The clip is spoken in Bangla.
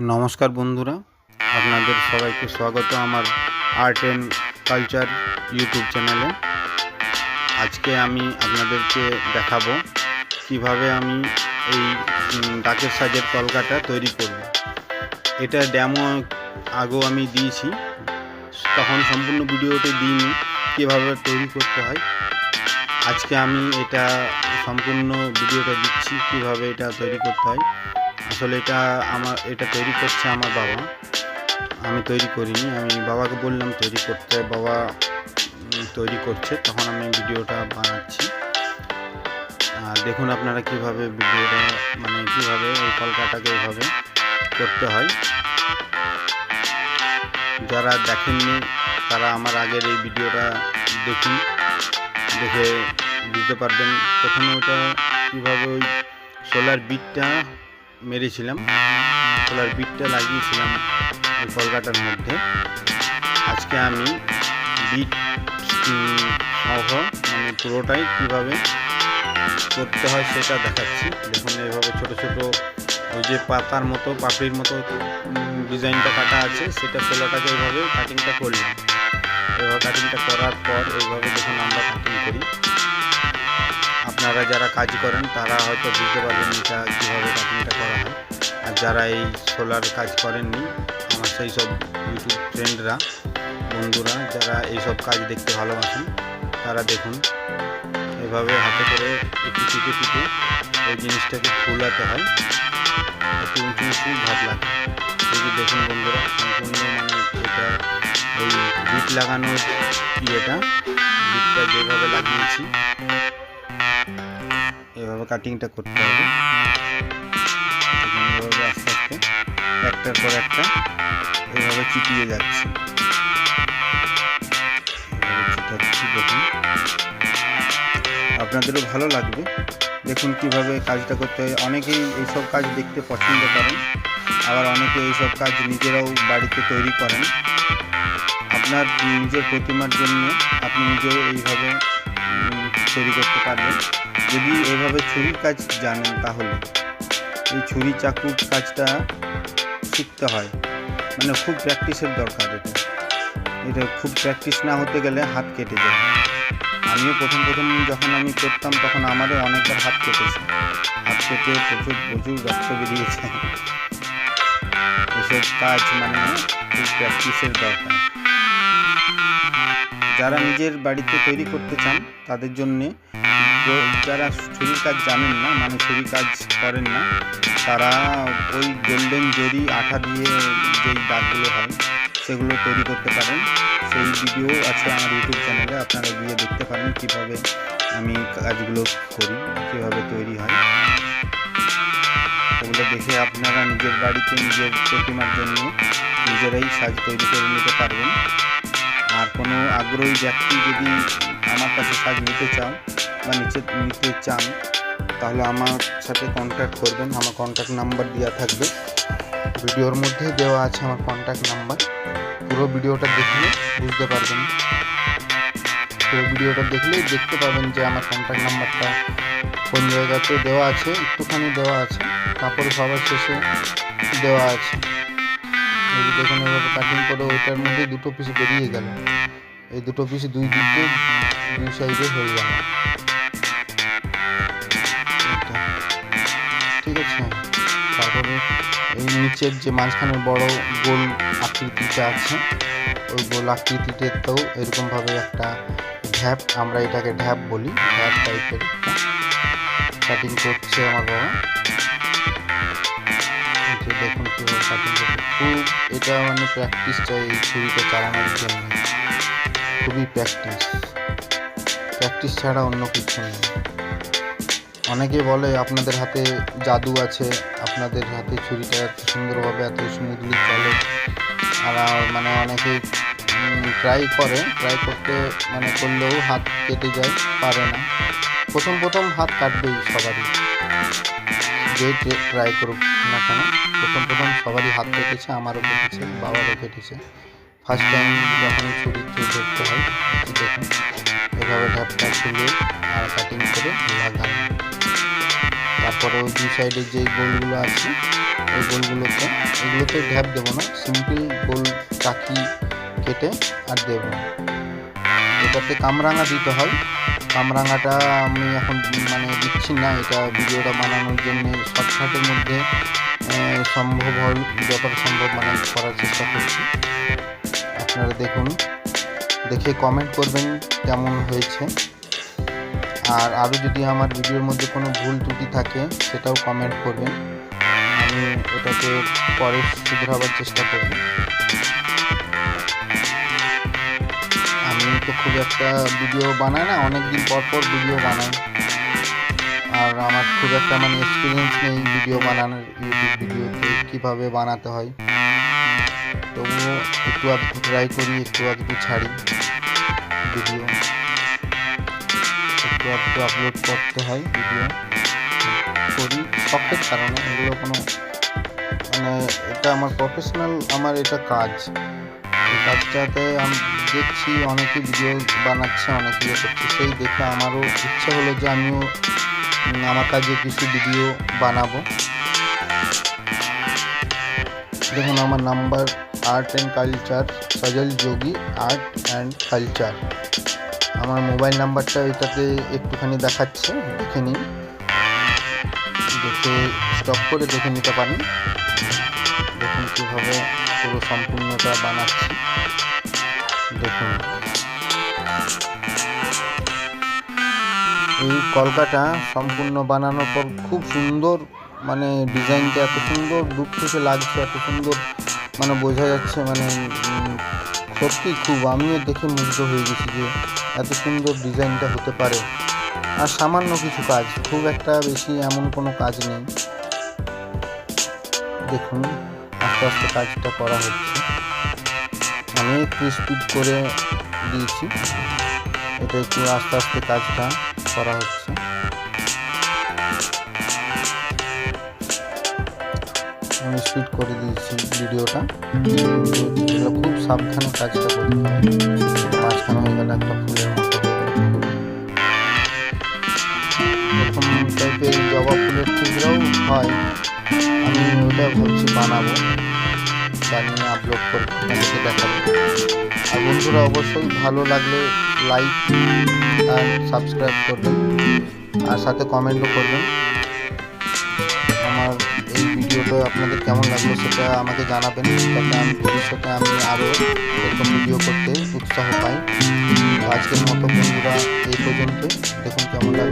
নমস্কার বন্ধুরা, আপনাদের সবাইকে স্বাগত আমার আর্ট অ্যান্ড কালচার ইউটিউব চ্যানেলে। আজকে আমি আপনাদেরকে দেখাবো কিভাবে আমি এই ডাকের সাজের কলকাটা তৈরি করব। এটা ডেমো আগেও আমি দিয়েছি, তখন সম্পূর্ণ ভিডিওতে দিইনি কীভাবে তৈরি করতে হয়। আজকে আমি এটা সম্পূর্ণ ভিডিওটা দিচ্ছি কিভাবে এটা তৈরি করতে হয়। আসলে এটা তৈরি করছে আমার বাবা, আমি তৈরি করিনি। আমি বাবাকে বললাম তৈরি করতে, বাবা তৈরি করছে, তখন আমি ভিডিওটা বানাচ্ছি। দেখুন আপনারা কিভাবে ভিডিওটা কিভাবে এই কলকাটাকে এইভাবে করতে হয়। যারা দেখেননি তারা আমার আগের এই ভিডিওটা দেখুন, দেখে বুঝতে পারবেন। প্রথমে ওটা কীভাবে ওই সোলার বিটটা মেরেছিলাম, সোলার বিটটা লাগিয়েছিলাম ওই কলকাটার মধ্যে। আজকে আমি বিট সহ পুরোটাই কীভাবে করতে হয় সেটা দেখাচ্ছি। দেখুন এইভাবে ছোট ছোট ওই যে পাতার মতো পাপড়ির মতো ডিজাইনটা কাটা আছে, সেটা সোলাটাকে এইভাবে কাটিংটা করলাম। এভাবে কাটিংটা করার পর এইভাবে দেখুন আমরা কাটিং করি। আপনারা যারা কাজ করেন তারা হয়তো বুঝতে পারবেন এটা কীভাবে কাটিংটা করা হয়। আর যারা এই সোলার কাজ করেননি, আমার সেই সব ইউটিউব ফ্রেন্ডরা, বন্ধুরা যারা এইসব কাজ দেখতে ভালোবাসেন, তারা দেখুন এভাবে হাতে করে একটু টিপে টিপে ওই জিনিসটাকে ফুলাতে হয়, একটু উঁচু উঁচু ভাব লাগে। এই যে দেখুন বন্ধুরা, সম্পূর্ণ এটা ওই বিট লাগানোর বিটটা যেভাবে লাগিয়েছি এভাবে কাটিংটা করতে হবে। এভাবে আস্তে আস্তে একটার পর একটা এভাবে চিটিয়ে যাচ্ছে, দেখুন আপনাদেরও ভালো লাগবে। দেখুন কিভাবে কাজটা করতে হয়। অনেকেই এইসব কাজ দেখতে পছন্দ করেন, আবার অনেকে এইসব কাজ নিজেরাও বাড়িতে তৈরি করেন। আপনার নিজের প্রতিমার জন্য আপনি নিজেও এইভাবে তৈরি করতে পারবেন। যদি এইভাবে ছুরির কাজ জানেন তাহলে এই ছুরি চাকুর কাজটা শিখতে হয়, খুব প্র্যাকটিসের দরকার। এটা খুব প্র্যাকটিস না হতে গেলে হাত কেটে যায়। আমিও প্রথম যখন আমি করতাম তখন আমারও অনেকবার হাত কেটেছে, হাত কেটে প্রচুর রক্ত বেরিয়েছে। এসব কাজ খুব প্র্যাকটিসের দরকার। যারা নিজের বাড়িতে তৈরি করতে চান তাদের জন্যে, যারা ছুরির কাজ জানেন না, ছুরি কাজ করেন না, তারা ওই গোল্ডেন জরি আঠা দিয়ে যেই দাগগুলো হয় সেগুলো তৈরি করতে পারেন। সেই ভিডিও আছে আমার ইউটিউব চ্যানেলে, আপনারা গিয়ে দেখতে পারেন কিভাবে আমি কাজগুলো করি, কীভাবে তৈরি হয়। ওগুলো দেখে আপনারা নিজের বাড়িতে নিজের প্রতিমার জন্য নিজেরাই সাজ তৈরি করে নিতে পারবেন। আর কোনো আগ্রহী ব্যক্তি যদি আমার কাছে সাজ নিতে চান বা নিতে চান তাহলে আমার সাথে কন্ট্যাক্ট করবেন। আমার কন্ট্যাক্ট নাম্বার দেওয়া থাকবে, ভিডিওর মধ্যে দেওয়া আছে আমার কন্ট্যাক্ট নাম্বার। পুরো ভিডিওটা দেখলে বুঝতে পারবেন, পুরো ভিডিওটা দেখলেই দেখতে পাবেন যে আমার কন্ট্যাক্ট নাম্বারটা কোন জায়গাতে দেওয়া আছে। একটুখানি দেওয়া আছে, তারপরে সবার শেষে দেওয়া আছে। এই যে দেখুন এভাবে কাটিং করে ওইটার মধ্যে দুটো পিস বেরিয়ে গেল, এই দুটো পিস দুই সাইডে হয়ে গেল। ঠিক আছে, তারপরে এই নিচের যে মাঝখানের বড় গোল আকৃতিটা আছে, ওই গোল আকৃতিটাতেও এরকমভাবে একটা ঢ্যাপ, আমরা এটাকে ঢ্যাপ বলি, ঢ্যাপ টাইপের কাটিং করছে আমার বাবা। দেখুন কীভাবে কাটিং করছে, খুব এটা প্র্যাকটিস চাই এই ছুরিটা চালানোর জন্য, খুবই প্র্যাকটিস ছাড়া অন্য কিছু নেই। অনেকে বলে আপনাদের হাতে জাদু আছে, আপনাদের হাতে ছুরিটা এত সুন্দরভাবে এত স্মুথলি চলে। আর অনেকে ট্রাই করতে করলেও হাত কেটে যায়, পারে না। প্রথম হাত কাটবেই সবারই, যে ট্রাই করুক না কেন, প্রথম সবারই হাত কেটেছে, আমারও কেটেছে, বাবারও কেটেছে। ফার্স্ট টাইম যখন ছুরি ধরতে হয়, দেখুন এভাবে ঢাপটা খুলে আর কাটিং করে লাগানো। তারপরে ওই দুই সাইডে যে গোলগুলো আছে ওই গোলগুলোতে এগুলোতে ঢ্যাপ দেবো না, সিম্পল গোল চাকি কেটে আর দেব। এটাতে কামরাঙা দিতে হয়, কামরাঙাটা আমি এখন মানে দিচ্ছি না, এটা ভিডিওটা বানানোর জন্য শর্টকাটের মধ্যে সম্ভব হয় যতটা সম্ভব মানে করার চেষ্টা করছি। আপনারা দেখুন, দেখে কমেন্ট করবেন কেমন হয়েছে। আর আরও যদি আমার ভিডিওর মধ্যে কোনো ভুল ত্রুটি থাকে সেটাও কমেন্ট করবেন, আমি ওটাকে পরে শুধরাবার চেষ্টা করব। আমি তো খুব একটা ভিডিও বানাই না, অনেক দিন পর পর ভিডিও বানাই, আর আমার খুব একটা মানে এক্সপিরিয়েন্স নেই ভিডিও বানানোর, ইউটিউব ভিডিওতে কীভাবে বানাতে হয়। তবুও একটু আধটু ট্রাই করি, একটু আধটু ছাড়ি ভিডিও, একটু আধটু আপলোড করতে হয় ভিডিও করি শখের কারণে। এগুলো কোনো মানে এটা আমার প্রফেশনাল, আমার এটা কাজ। এই কাজটাতে আমি দেখছি অনেকে ভিডিও বানাচ্ছে, অনেকে ইয়ে করছে, সেই দেখে আমারও ইচ্ছা হলো যে আমিও আমার কাজে কিছু ভিডিও বানাবো। দেখুন আমার number art and culture, Sajal Yogi art and culture. আমার মোবাইল নাম্বারটা এটাতে একটুখানি দেখাচ্ছে, দেখে নিন, দেখে স্টপ করে দেখে নিতে পারেন। দেখুন কীভাবে পুরো সম্পূর্ণটা বানাচ্ছি, দেখুন। এই কলকাটা সম্পূর্ণ বানানোর পর খুব সুন্দর, মানে ডিজাইনটা এত সুন্দর দূর থেকে লাগছে, এত সুন্দর মানে বোঝা যাচ্ছে, মানে সত্যি খুব আমিও দেখে মুগ্ধ হয়ে গেছি যে এত সুন্দর ডিজাইনটা হতে পারে। আর সামান্য কিছু কাজ, খুব একটা বেশি এমন কোনো কাজ নেই। দেখুন আস্তে আস্তে কাজটা করা হচ্ছে, আমি একটু স্পিড করে দিয়েছি, এটা একটু আস্তে আস্তে কাজটা করা হচ্ছে। আমি স্পিড করে দিয়েছি ভিডিওটা, খুব সাবধানে কাজটা করতে হয়, মাঝখানে হয়ে গেলে একটা ফুলের মতো হয়ে গেল। এরকম টাইপের জবা ফুলের টুকরাও হয়, আমি ওটা ভাবছি বানাবো, বানিয়ে আপলোড করে আপনাদেরকে দেখাবো। আর বন্ধুরা অবশ্যই ভালো লাগলে লাইক আর সাবস্ক্রাইব করবেন, আর সাথে কমেন্টও করবেন। আমার এই ভিডিওটা আপনাদের কেমন লাগলো সেটা আমাকে জানাবেন, যাতে আমি ভবিষ্যতে আমি আরও এরকম ভিডিও করতে উৎসাহ পাই। আজকের মতো বন্ধুরা এই পর্যন্ত, দেখুন কেমন লাগলো।